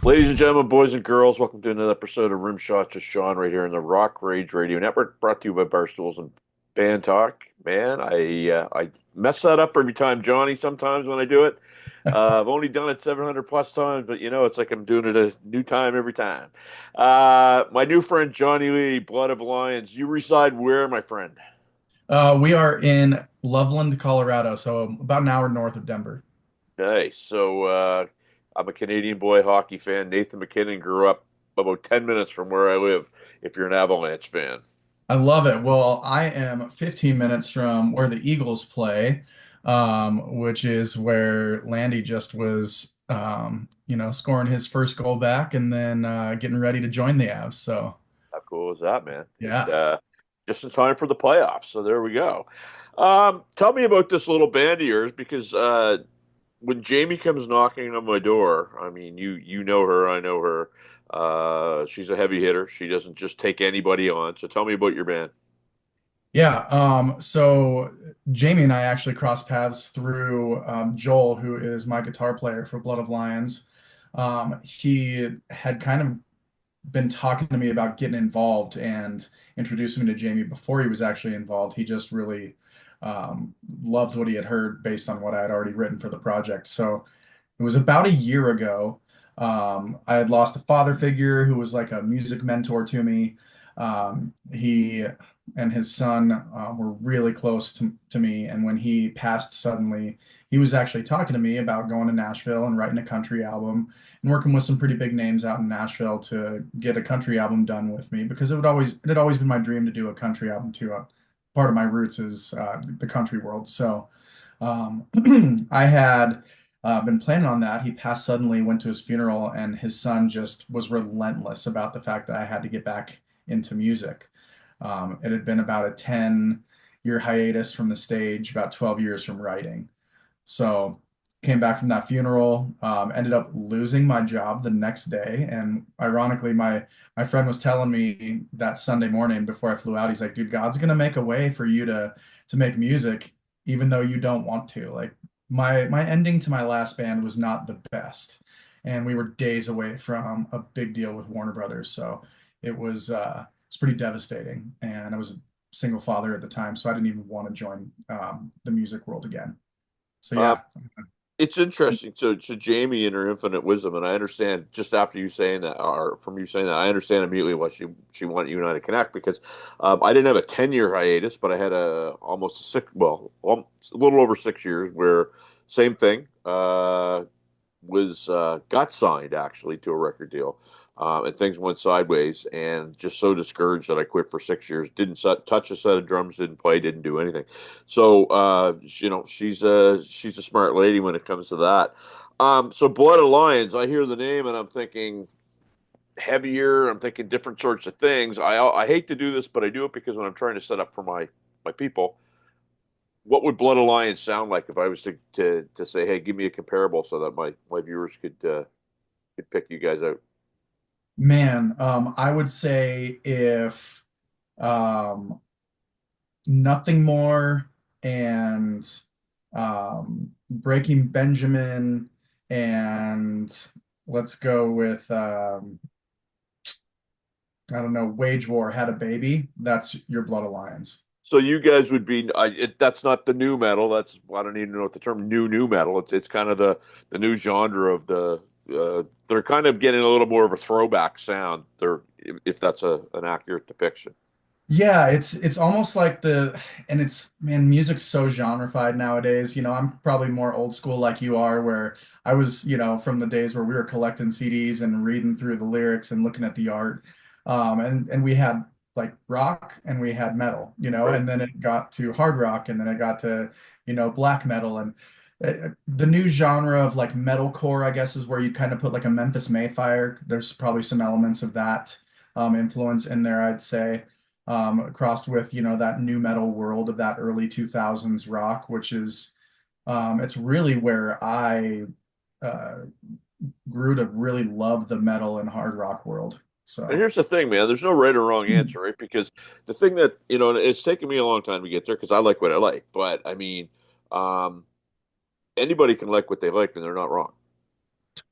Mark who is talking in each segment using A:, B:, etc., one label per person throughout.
A: Ladies and gentlemen, boys and girls, welcome to another episode of Rim Shots with Sean right here in the Rock Rage Radio Network, brought to you by Barstools and Bandtalk. Man, I mess that up every time, Johnny. Sometimes when I do it, I've only done it 700 plus times, but it's like I'm doing it a new time every time. My new friend Jonny Lee, Blood of Lions. You reside where, my friend?
B: We are in Loveland, Colorado, so about an hour north of Denver.
A: Nice. I'm a Canadian boy hockey fan. Nathan McKinnon grew up about 10 minutes from where I live, if you're an Avalanche fan.
B: I love it. Well, I am 15 minutes from where the Eagles play, which is where Landy just was, scoring his first goal back and then getting ready to join the Avs. So,
A: How cool is that, man? And
B: yeah.
A: just in time for the playoffs. So there we go. Tell me about this little band of yours because when Jamie comes knocking on my door, I mean, you know her, I know her. She's a heavy hitter. She doesn't just take anybody on. So tell me about your band.
B: Yeah, so Jamie and I actually crossed paths through Joel, who is my guitar player for Blood of Lions. He had kind of been talking to me about getting involved and introducing me to Jamie before he was actually involved. He just really loved what he had heard based on what I had already written for the project. So it was about a year ago. I had lost a father figure who was like a music mentor to me. He and his son were really close to me. And when he passed suddenly, he was actually talking to me about going to Nashville and writing a country album and working with some pretty big names out in Nashville to get a country album done with me because it had always been my dream to do a country album too. Part of my roots is the country world. So um, I had been planning on that. He passed suddenly, went to his funeral, and his son just was relentless about the fact that I had to get back into music. It had been about a 10-year hiatus from the stage, about 12 years from writing. So came back from that funeral, ended up losing my job the next day. And ironically, my friend was telling me that Sunday morning before I flew out, he's like, dude, God's gonna make a way for you to make music, even though you don't want to. Like my ending to my last band was not the best. And we were days away from a big deal with Warner Brothers. So it's pretty devastating. And I was a single father at the time, so I didn't even want to join the music world again. So
A: Uh,
B: yeah.
A: it's interesting. So Jamie in her infinite wisdom, and I understand just after you saying that, or from you saying that, I understand immediately why she wanted you and I to connect because I didn't have a 10-year hiatus, but I had a almost a six, well, a little over 6 years where same thing. Was got signed actually to a record deal, and things went sideways, and just so discouraged that I quit for 6 years. Didn't touch a set of drums, didn't play, didn't do anything. So she's a smart lady when it comes to that. So Blood Alliance, I hear the name and I'm thinking heavier. I'm thinking different sorts of things. I hate to do this, but I do it because when I'm trying to set up for my people, what would Blood Alliance sound like if I was to say, hey, give me a comparable so that my viewers could pick you guys out?
B: Man, I would say if um, Nothing More and Breaking Benjamin and let's go with I don't know, Wage War had a baby, that's your Blood Alliance.
A: So you guys would be that's not the new metal. That's I don't even know what the term new metal. It's kind of the new genre of the they're kind of getting a little more of a throwback sound. They're if that's an accurate depiction.
B: Yeah, it's almost like and it's man, music's so genrefied nowadays. I'm probably more old school like you are, where I was, from the days where we were collecting CDs and reading through the lyrics and looking at the art. And we had like rock and we had metal,
A: Right.
B: and then it got to hard rock and then it got to, black metal and the new genre of like metalcore, I guess, is where you kind of put like a Memphis Mayfire. There's probably some elements of that influence in there, I'd say crossed with that new metal world of that early 2000s rock, which is it's really where I uh, grew to really love the metal and hard rock world.
A: And
B: So
A: here's the thing, man. There's no right or wrong answer, right? Because the thing that and it's taken me a long time to get there because I like what I like. But I mean, um, anybody can like what they like, and they're not wrong.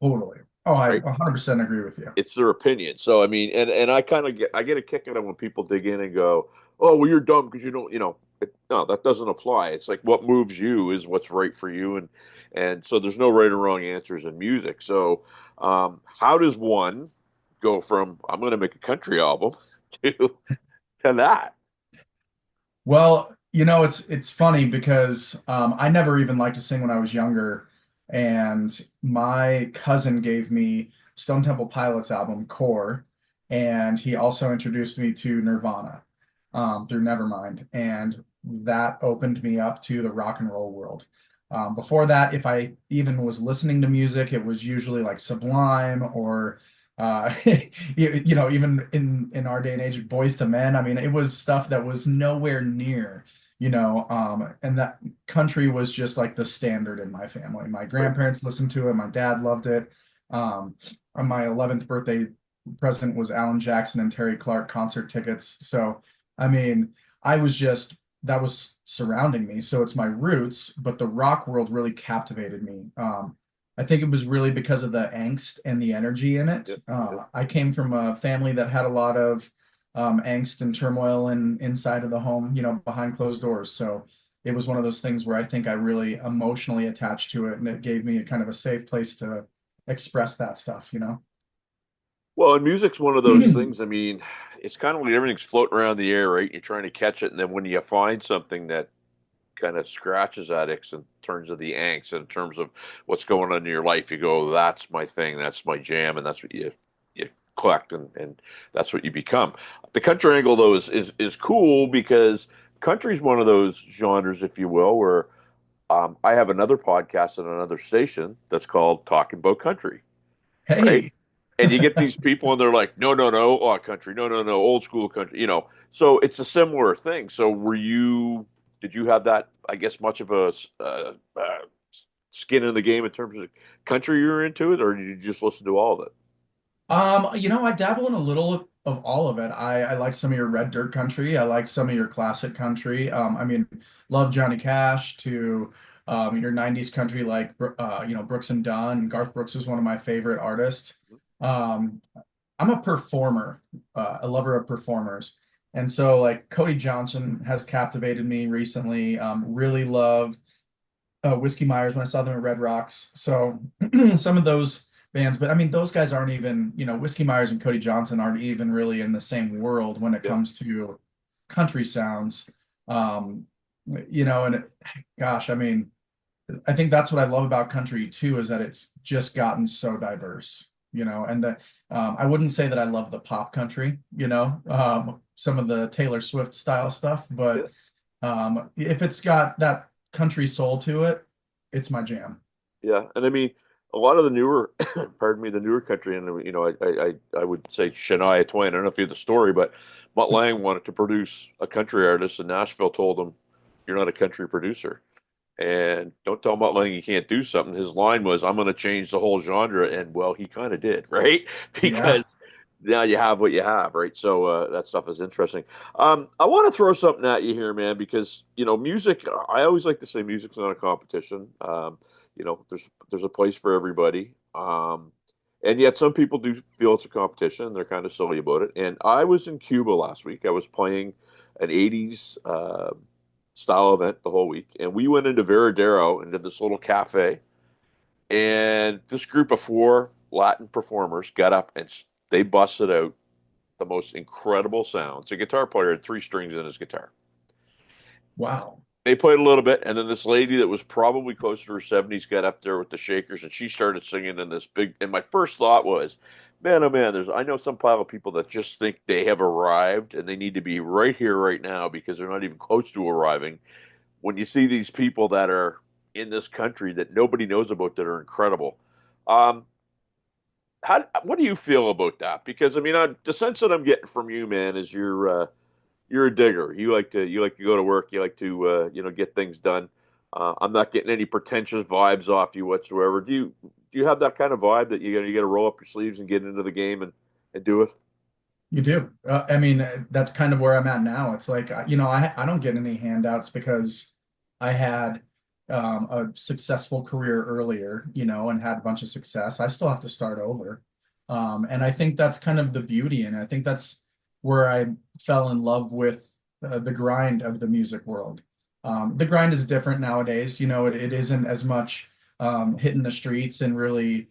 B: totally. Oh, I
A: right?
B: 100% agree with you.
A: It's their opinion. So I mean, and I kind of get a kick out of when people dig in and go, "Oh, well, you're dumb because you don't," no, that doesn't apply. It's like what moves you is what's right for you, and so there's no right or wrong answers in music. So, how does one go from I'm going to make a country album to to that?
B: Well, it's funny because I never even liked to sing when I was younger, and my cousin gave me Stone Temple Pilots album Core, and he also introduced me to Nirvana through Nevermind, and that opened me up to the rock and roll world. Before that, if I even was listening to music, it was usually like Sublime or even in our day and age, Boys to Men. I mean, it was stuff that was nowhere near, and that country was just like the standard in my family. My
A: Right.
B: grandparents listened to it. My dad loved it. Um, on my 11th birthday present was Alan Jackson and Terry Clark concert tickets. So, I mean, I was just that was surrounding me. So it's my roots, but the rock world really captivated me. I think it was really because of the angst and the energy in it.
A: Yep. Yep.
B: I came from a family that had a lot of angst and turmoil inside of the home, behind closed doors. So it was one of those things where I think I really emotionally attached to it, and it gave me a kind of a safe place to express that stuff.
A: Well, and music's one of those things. I mean, it's kind of like everything's floating around the air, right? You're trying to catch it, and then when you find something that kind of scratches at it in terms of the angst, in terms of what's going on in your life, you go, "That's my thing. That's my jam," and that's what you collect, and that's what you become. The country angle, though, is cool because country's one of those genres, if you will, where I have another podcast at another station that's called Talking About Country, right?
B: Hey,
A: And you get these people, and they're like, "No, no, no, oh, country, no, no, no, old school country," So it's a similar thing. So did you have that? I guess much of a skin in the game in terms of country you were into it, or did you just listen to all of it?
B: I dabble in a little of all of it. I like some of your red dirt country. I like some of your classic country. I mean, love Johnny Cash to your 90s country like Brooks and Dunn. Garth Brooks is one of my favorite artists. Um, I'm a performer, a lover of performers. And so like Cody Johnson has captivated me recently. Really loved Whiskey Myers when I saw them at Red Rocks. So some of those bands, but I mean, those guys aren't even, Whiskey Myers and Cody Johnson aren't even really in the same world when it
A: Yeah,
B: comes to country sounds. Um, and gosh, I mean, I think that's what I love about country too, is that it's just gotten so diverse, and that I wouldn't say that I love the pop country, some of the Taylor Swift style stuff,
A: yeah.
B: but if it's got that country soul to it, it's my jam.
A: Yeah, and I mean, a lot of the newer, pardon me, the newer country, and I would say Shania Twain. I don't know if you have the story, but Mutt Lange wanted to produce a country artist, and Nashville told him, "You're not a country producer." And don't tell Mutt Lange he can't do something. His line was, "I'm going to change the whole genre," and well, he kind of did, right?
B: Yeah,
A: Because now you have what you have, right? So that stuff is interesting. I want to throw something at you here, man, because music. I always like to say music's not a competition. There's a place for everybody. And yet some people do feel it's a competition. They're kind of silly about it. And I was in Cuba last week. I was playing an '80s style event the whole week, and we went into Veradero into this little cafe. And this group of four Latin performers got up and they busted out the most incredible sounds. A guitar player had three strings in his guitar.
B: wow.
A: They played a little bit, and then this lady that was probably closer to her 70s got up there with the shakers, and she started singing in this big. And my first thought was, man, oh man, I know some pile of people that just think they have arrived and they need to be right here, right now, because they're not even close to arriving. When you see these people that are in this country that nobody knows about that are incredible, um, what do you feel about that? Because I mean, the sense that I'm getting from you, man, is you're a digger. You like to go to work. You like to get things done. I'm not getting any pretentious vibes off you whatsoever. Do you have that kind of vibe that you got to roll up your sleeves and get into the game and do it?
B: You do. I mean, that's kind of where I'm at now. It's like, I don't get any handouts because I had a successful career earlier, and had a bunch of success. I still have to start over. And I think that's kind of the beauty. And I think that's where I fell in love with the grind of the music world. The grind is different nowadays. It isn't as much hitting the streets and really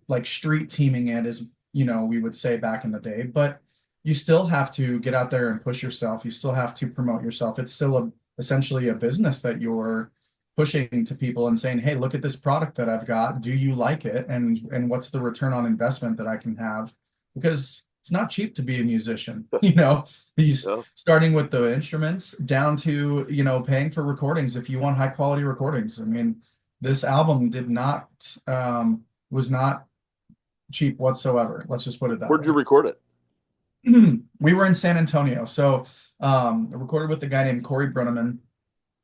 B: like street teaming it as, we would say back in the day. But you still have to get out there and push yourself. You still have to promote yourself. It's still essentially a business that you're pushing to people and saying, "Hey, look at this product that I've got. Do you like it? And what's the return on investment that I can have?" Because it's not cheap to be a musician. He's
A: Yeah.
B: starting with the instruments down to, paying for recordings if you want high quality recordings. I mean, this album did not was not cheap whatsoever. Let's just put it that
A: Where'd you
B: way.
A: record it?
B: We were in San Antonio. So I recorded with a guy named Corey Bruneman.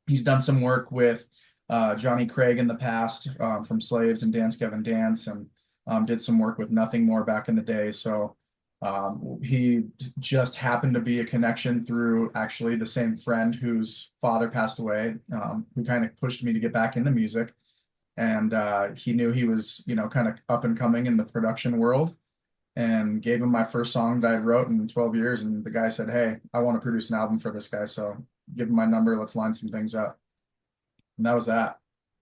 B: He's done some work with Johnny Craig in the past, from Slaves and Dance Gavin Dance, and did some work with Nothing More back in the day. So he just happened to be a connection through actually the same friend whose father passed away, who kind of pushed me to get back into music. And he knew he was, kind of up and coming in the production world, and gave him my first song that I wrote in 12 years. And the guy said, "Hey, I want to produce an album for this guy. So give him my number. Let's line some things up." And that was that.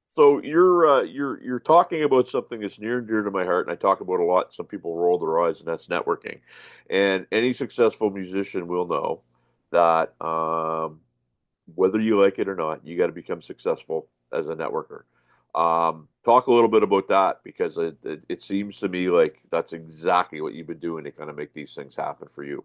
A: So you're talking about something that's near and dear to my heart, and I talk about a lot. Some people roll their eyes, and that's networking. And any successful musician will know that whether you like it or not, you got to become successful as a networker. Talk a little bit about that because it seems to me like that's exactly what you've been doing to kind of make these things happen for you.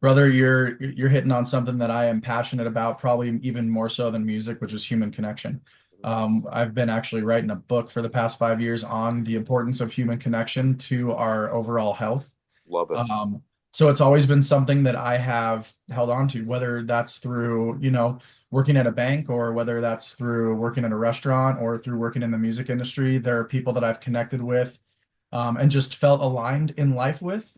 B: Brother, you're hitting on something that I am passionate about, probably even more so than music, which is human connection. I've been actually writing a book for the past 5 years on the importance of human connection to our overall health.
A: Love it.
B: Um, so it's always been something that I have held on to, whether that's through, working at a bank, or whether that's through working at a restaurant, or through working in the music industry. There are people that I've connected with, and just felt aligned in life with,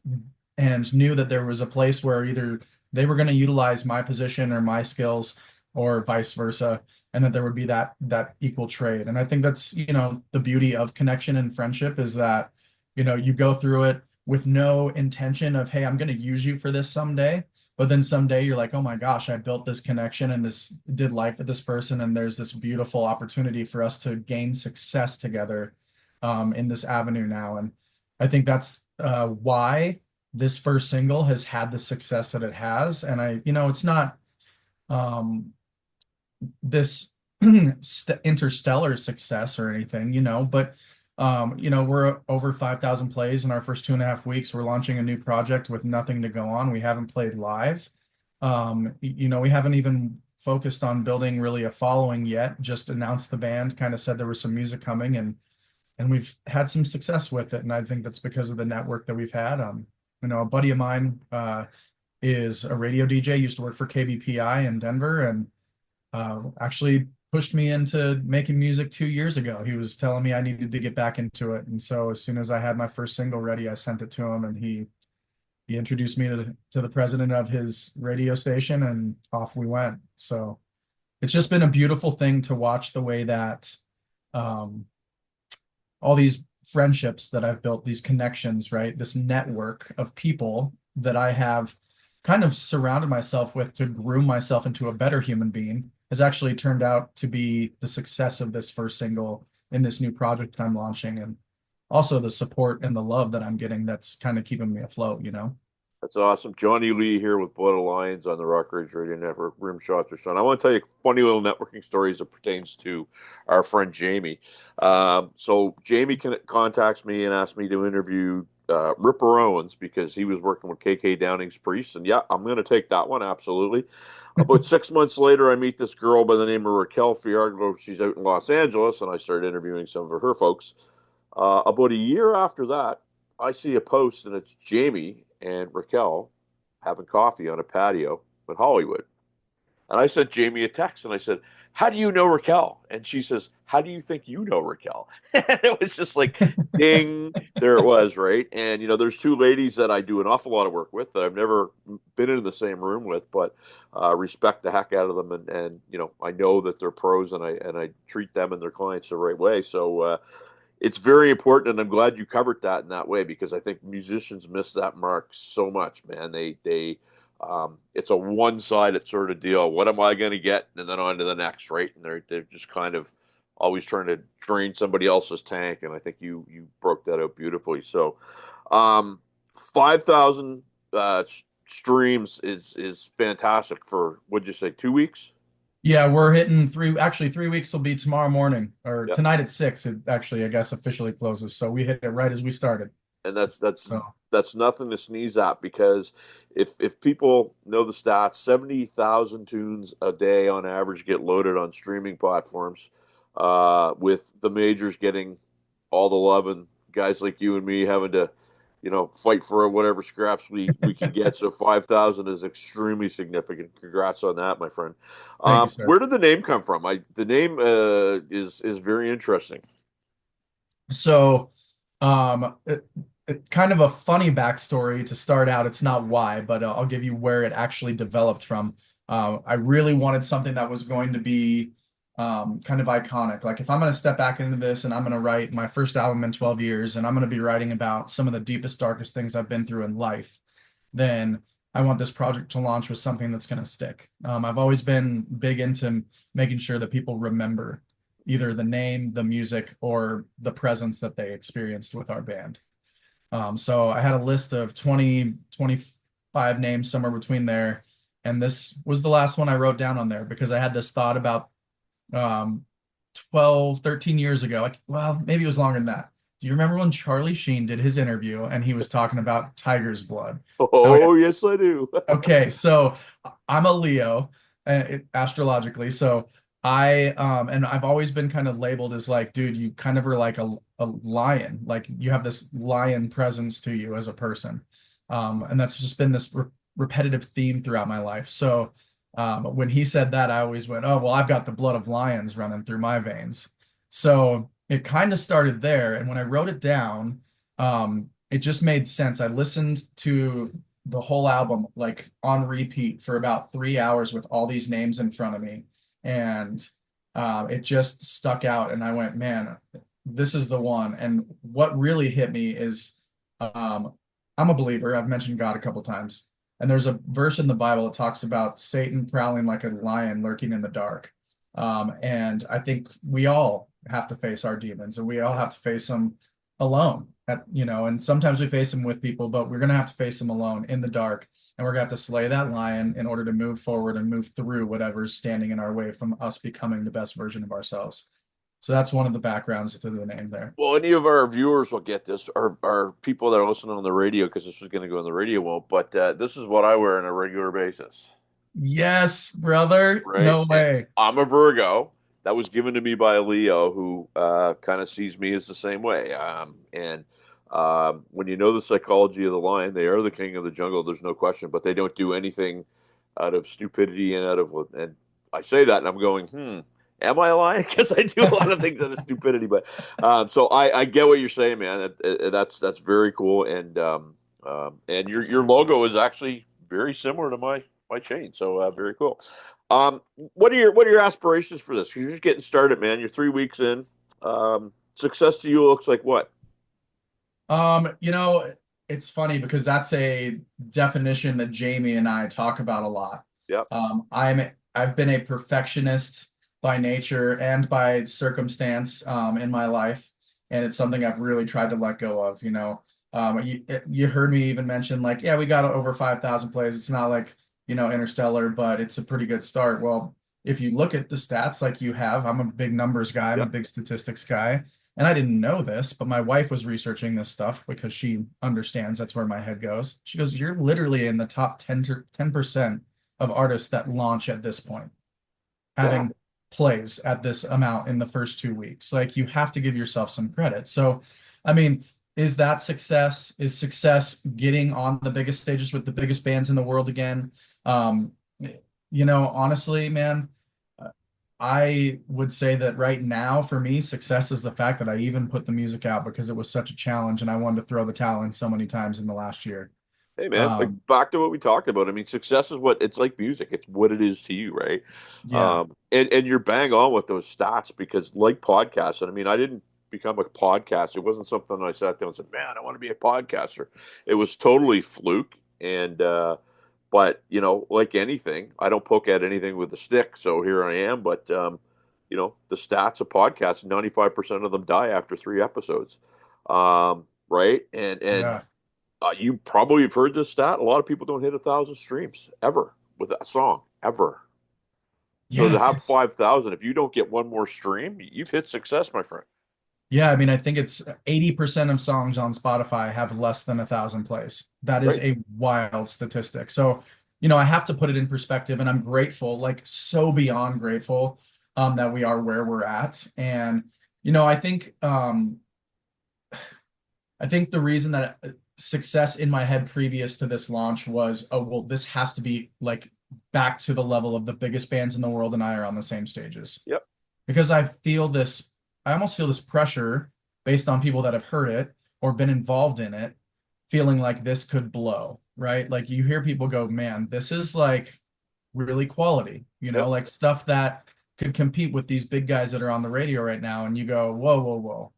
B: and knew that there was a place where either they were going to utilize my position or my skills, or vice versa, and that there would be that equal trade. And I think that's, the beauty of connection and friendship is that, you go through it with no intention of, "Hey, I'm going to use you for this someday." But then someday you're like, "Oh my gosh, I built this connection and this did life with this person, and there's this beautiful opportunity for us to gain success together in this avenue now." And I think that's why this first single has had the success that it has. And it's not um, this interstellar success or anything, but we're over 5,000 plays in our first 2.5 weeks. We're launching a new project with nothing to go on. We haven't played live. We haven't even focused on building really a following yet. Just announced the band, kind of said there was some music coming, and we've had some success with it. And I think that's because of the network that we've had. A buddy of mine is a radio DJ, used to work for KBPI in Denver, and actually pushed me into making music 2 years ago. He was telling me I needed to get back into it. And so as soon as I had my first single ready, I sent it to him, and he introduced me to the president of his radio station, and off we went. So it's just been a beautiful thing to watch the way that um, all these friendships that I've built, these connections, right? This network of people that I have kind of surrounded myself with to groom myself into a better human being has actually turned out to be the success of this first single in this new project I'm launching. And also the support and the love that I'm getting that's kind of keeping me afloat.
A: That's awesome. Jonny Lee here with Blood Alliance on the Rock Ridge Radio Network. Rim shots are Sean. I want to tell you funny little networking stories that pertains to our friend Jamie. So Jamie contacts me and asks me to interview Ripper Owens because he was working with KK Downing's Priest. And yeah, I'm going to take that one, absolutely. About 6 months later, I meet this girl by the name of Raquel Fiargo. She's out in Los Angeles, and I started interviewing some of her folks. About a year after that, I see a post, and it's Jamie and Raquel having coffee on a patio in Hollywood. And I sent Jamie a text, and I said, how do you know Raquel? And she says, how do you think you know Raquel? And it was just like, ding, there it was, right? And, there's two ladies that I do an awful lot of work with that I've never been in the same room with, but respect the heck out of them. And, I know that they're pros and I treat them and their clients the right way. So, it's very important, and I'm glad you covered that in that way because I think musicians miss that mark so much, man. It's a one-sided sort of deal. What am I going to get, and then on to the next, right? And they're just kind of always trying to drain somebody else's tank, and I think you broke that out beautifully. So, 5,000 streams is fantastic for what'd you say, 2 weeks?
B: Yeah, we're hitting actually 3 weeks will be tomorrow morning or
A: Yeah.
B: tonight at 6. It actually, I guess, officially closes. So we hit it right as we started.
A: And that's
B: So
A: that's nothing to sneeze at because if people know the stats, 70,000 tunes a day on average get loaded on streaming platforms, with the majors getting all the love and guys like you and me having to, fight for whatever scraps we can get. So 5,000 is extremely significant. Congrats on that, my friend.
B: thank you, sir.
A: Where did the name come from? The name is very interesting.
B: So, kind of a funny backstory to start out. It's not why, but I'll give you where it actually developed from. I really wanted something that was going to be kind of iconic. Like if I'm going to step back into this and I'm going to write my first album in 12 years and I'm going to be writing about some of the deepest, darkest things I've been through in life, then I want this project to launch with something that's going to stick. I've always been big into making sure that people remember either the name, the music, or the presence that they experienced with our band. So I had a list of 20, 25 names somewhere between there. And this was the last one I wrote down on there because I had this thought about um, 12, 13 years ago. Well, maybe it was longer than that. Do you remember when Charlie Sheen did his interview and he was talking about tiger's blood?
A: Oh, yes, I do.
B: Okay, so I'm a Leo, astrologically. So and I've always been kind of labeled as like, dude, you kind of are like a lion. Like you have this lion presence to you as a person. And that's just been this repetitive theme throughout my life. So when he said that, I always went, oh, well, I've got the blood of lions running through my veins. So it kind of started there. And when I wrote it down, it just made sense. I listened to the whole album like on repeat for about 3 hours with all these names in front of me. And it just stuck out. And I went, man, this is the one. And what really hit me is I'm a believer. I've mentioned God a couple times. And there's a verse in the Bible that talks about Satan prowling like a lion lurking in the dark. And I think we all have to face our demons and we all have to face them alone and sometimes we face them with people, but we're going to have to face them alone in the dark. And we're going to have to slay that lion in order to move forward and move through whatever's standing in our way from us becoming the best version of ourselves. So that's one of the backgrounds to the name there.
A: Well, any of our viewers will get this, or people that are listening on the radio, because this was going to go on the radio, won't. But this is what I wear on a regular basis,
B: Yes, brother.
A: right?
B: No
A: And
B: way.
A: I'm a Virgo. That was given to me by a Leo who kind of sees me as the same way. And when you know the psychology of the lion, they are the king of the jungle. There's no question, but they don't do anything out of stupidity and and I say that, and I'm going, am I lying? Because I do a lot of things out of stupidity. But so I get what you're saying, man. That's very cool, and your logo is actually very similar to my chain. So very cool. What are your aspirations for this? 'Cause you're just getting started, man. You're 3 weeks in. Success to you looks like what?
B: Um, you know, it's funny because that's a definition that Jamie and I talk about a lot.
A: Yep.
B: I've been a perfectionist by nature and by circumstance in my life, and it's something I've really tried to let go of. You heard me even mention like, yeah, we got over 5,000 plays. It's not like, Interstellar, but it's a pretty good start. Well, if you look at the stats like you have, I'm a big numbers guy, I'm a
A: Yep.
B: big statistics guy. And I didn't know this, but my wife was researching this stuff because she understands that's where my head goes. She goes, you're literally in the top 10% of artists that launch at this point,
A: Yeah.
B: having plays at this amount in the first 2 weeks. Like you have to give yourself some credit. So, I mean, is that success? Is success getting on the biggest stages with the biggest bands in the world again? Honestly, man, I would say that right now, for me, success is the fact that I even put the music out because it was such a challenge and I wanted to throw the towel in so many times in the last year.
A: Hey man, like
B: Um,
A: back to what we talked about. I mean, success is what it's like music. It's what it is to you, right?
B: yeah,
A: And you're bang on with those stats because like podcasts, and I mean, I didn't become a podcaster. It wasn't something I sat down and said, "Man, I want to be a podcaster." It was totally fluke. And but like anything, I don't poke at anything with a stick. So here I am. But the stats of podcasts, 95% of them die after 3 episodes. Right? And
B: yeah,
A: you probably have heard this stat. A lot of people don't hit 1,000 streams ever with that song ever. So to
B: yeah.
A: have
B: It's
A: 5,000, if you don't get one more stream, you've hit success, my friend.
B: Yeah, I mean, I think it's 80% of songs on Spotify have less than 1,000 plays. That is
A: Right?
B: a wild statistic. So, I have to put it in perspective, and I'm grateful, like so beyond grateful, that we are where we're at. And, I think the reason that success in my head previous to this launch was, oh, well, this has to be like back to the level of the biggest bands in the world, and I are on the same stages
A: Yep.
B: because I almost feel this pressure based on people that have heard it or been involved in it, feeling like this could blow, right? Like you hear people go, man, this is like really quality,
A: Yep.
B: like stuff that could compete with these big guys that are on the radio right now. And you go, whoa, whoa, whoa.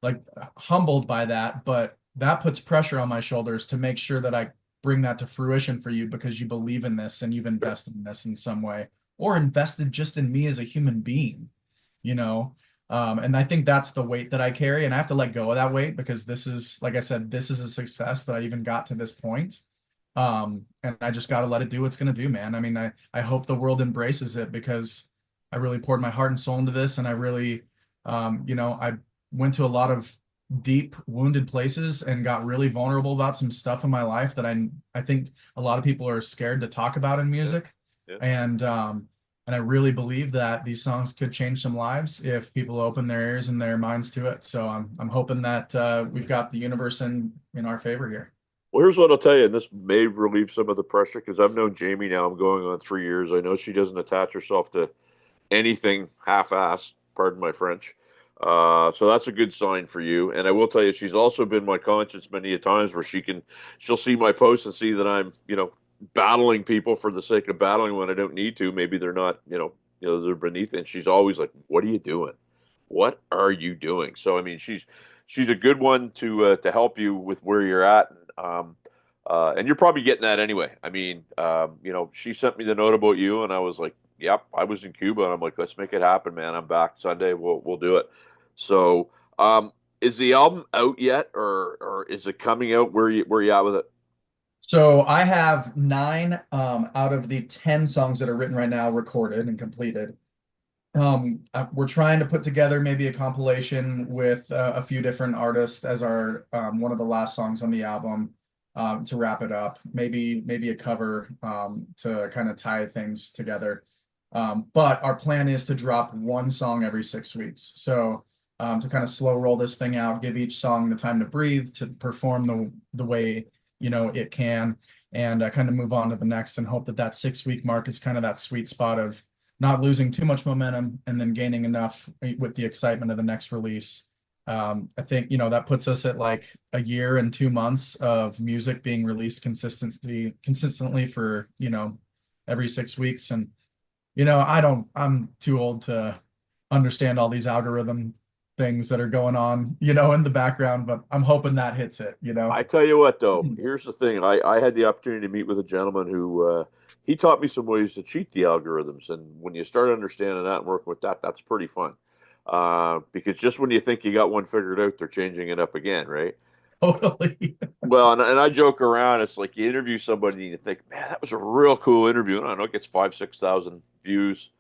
B: Like humbled by that, but that puts pressure on my shoulders to make sure that I bring that to fruition for you because you believe in this and you've
A: Sure.
B: invested in this in some way or invested just in me as a human being you know and I think that's the weight that I carry, and I have to let go of that weight because this is, like I said, this is a success that I even got to this point. And I just got to let it do what's going to do, man. I mean, I hope the world embraces it because I really poured my heart and soul into this, and I really I went to a lot of deep wounded places and got really vulnerable about some stuff in my life that I think a lot of people are scared to talk about in
A: Yeah.
B: music.
A: Yeah.
B: And I really believe that these songs could change some lives if people open their ears and their minds to it. So I'm hoping that we've got the universe in our favor here.
A: Well, here's what I'll tell you, and this may relieve some of the pressure because I've known Jamie now. I'm going on 3 years. I know she doesn't attach herself to anything half-assed, pardon my French. So that's a good sign for you. And I will tell you, she's also been my conscience many a times where she'll see my posts and see that I'm, battling people for the sake of battling when I don't need to. Maybe they're not, they're beneath it. And she's always like, "What are you doing? What are you doing?" So I mean, she's a good one to help you with where you're at. And you're probably getting that anyway. I mean, she sent me the note about you, and I was like, "Yep, I was in Cuba," and I'm like, "Let's make it happen, man. I'm back Sunday. We'll do it." So, is the album out yet, or is it coming out? Where you at with it?
B: So I have nine out of the 10 songs that are written right now recorded and completed. We're trying to put together maybe a compilation with a few different artists as our one of the last songs on the album to wrap it up. Maybe a cover to kind of tie things together. But our plan is to drop one song every 6 weeks. So to kind of slow roll this thing out, give each song the time to breathe, to perform the way it can, and kind of move on to the next, and hope that that 6 week mark is kind of that sweet spot of not losing too much momentum and then gaining enough with the excitement of the next release. I think, that puts us at like a year and 2 months of music being released consistently for, every 6 weeks. And, I'm too old to understand all these algorithm things that are going on, in the background, but I'm hoping that hits it.
A: I tell you what, though, here's the thing. I had the opportunity to meet with a gentleman who he taught me some ways to cheat the algorithms, and when you start understanding that and working with that, that's pretty fun. Because just when you think you got one figured out, they're changing it up again, right?
B: Totally.
A: Well, and I joke around. It's like you interview somebody and you think, man, that was a real cool interview. And I know it gets 5, 6 thousand views.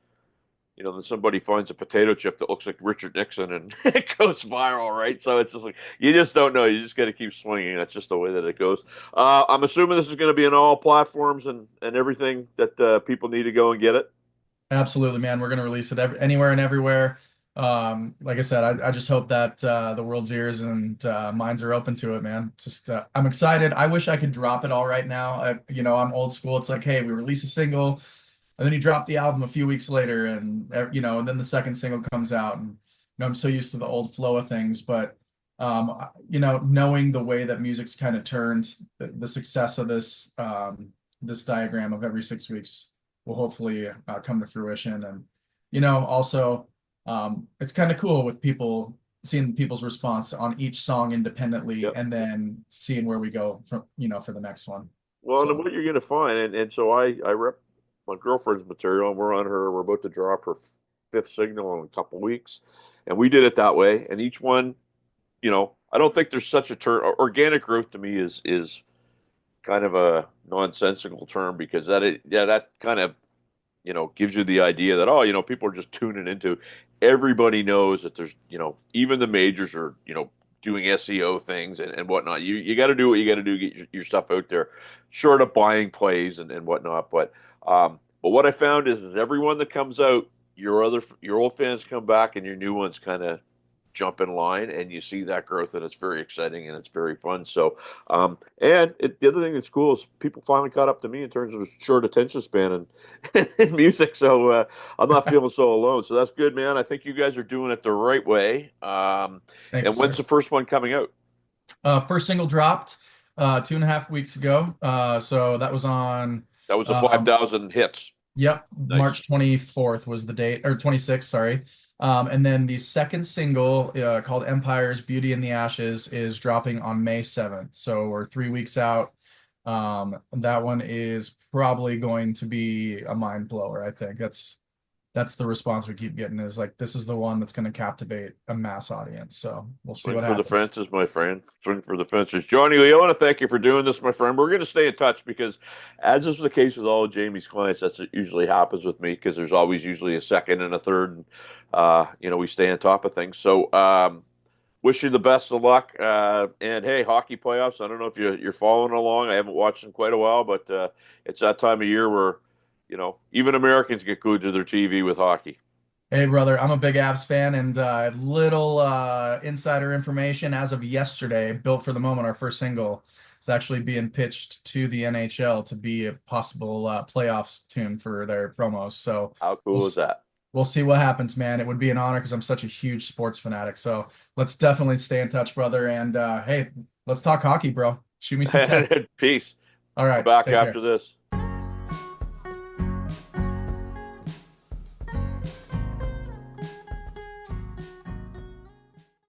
A: Then somebody finds a potato chip that looks like Richard Nixon and it goes viral, right? So it's just like you just don't know. You just got to keep swinging. That's just the way that it goes. I'm assuming this is going to be on all platforms and everything that people need to go and get it.
B: Absolutely, man. We're going to release it anywhere and everywhere. Like I said, I just hope that the world's ears and minds are open to it, man. Just I'm excited. I wish I could drop it all right now. I'm old school. It's like, hey, we release a single. And then you drop the album a few weeks later, and and then the second single comes out, and I'm so used to the old flow of things, but knowing the way that music's kind of turned, the success of this diagram of every 6 weeks will hopefully come to fruition, and also it's kind of cool with people seeing people's response on each song independently,
A: Yep.
B: and then seeing where we go from for the next one.
A: Well, and
B: So
A: what you're going to find, and so I rep my girlfriend's material, and we're about to drop her fifth single in a couple weeks, and we did it that way. And each one, I don't think there's such a term. Organic growth to me is kind of a nonsensical term because that kind of gives you the idea that, people are just tuning into. Everybody knows that there's, even the majors are, doing SEO things and whatnot. You got to do what you got to do to get your stuff out there, short of buying plays and whatnot. But what I found is everyone that comes out, your old fans come back and your new ones kind of jump in line, and you see that growth, and it's very exciting and it's very fun. So, the other thing that's cool is people finally caught up to me in terms of short attention span and music. So I'm not feeling so alone. So that's good, man. I think you guys are doing it the right way.
B: thank you,
A: And when's
B: sir.
A: the first one coming out?
B: First single dropped 2.5 weeks ago. So that was on,
A: That was the
B: um,
A: 5,000 hits.
B: yep,
A: Nice.
B: March 24th was the date, or 26th, sorry. And then the second single, called Empire's Beauty in the Ashes, is dropping on May 7th. So we're 3 weeks out. That one is probably going to be a mind blower, I think. That's the response we keep getting, is like, this is the one that's going to captivate a mass audience. So we'll see
A: Swing
B: what
A: for the
B: happens.
A: fences, my friend. Swing for the fences. Jonny Lee, I want to thank you for doing this, my friend. We're going to stay in touch because, as is the case with all of Jamie's clients, that's what usually happens with me because there's always usually a second and a third. And, we stay on top of things. So, wish you the best of luck. And hey, hockey playoffs. I don't know if you're following along. I haven't watched in quite a while, but it's that time of year where, even Americans get glued to their TV with hockey.
B: Hey, brother, I'm a big Avs fan, and little insider information as of yesterday, Built for the Moment, our first single, is actually being pitched to the NHL to be a possible playoffs tune for their promos. So
A: How
B: we'll
A: cool is that?
B: we'll see what happens, man. It would be an honor because I'm such a huge sports fanatic. So let's definitely stay in touch, brother. And hey, let's talk hockey, bro. Shoot me some text.
A: Peace.
B: All
A: I'm
B: right,
A: back
B: take
A: after
B: care.
A: this.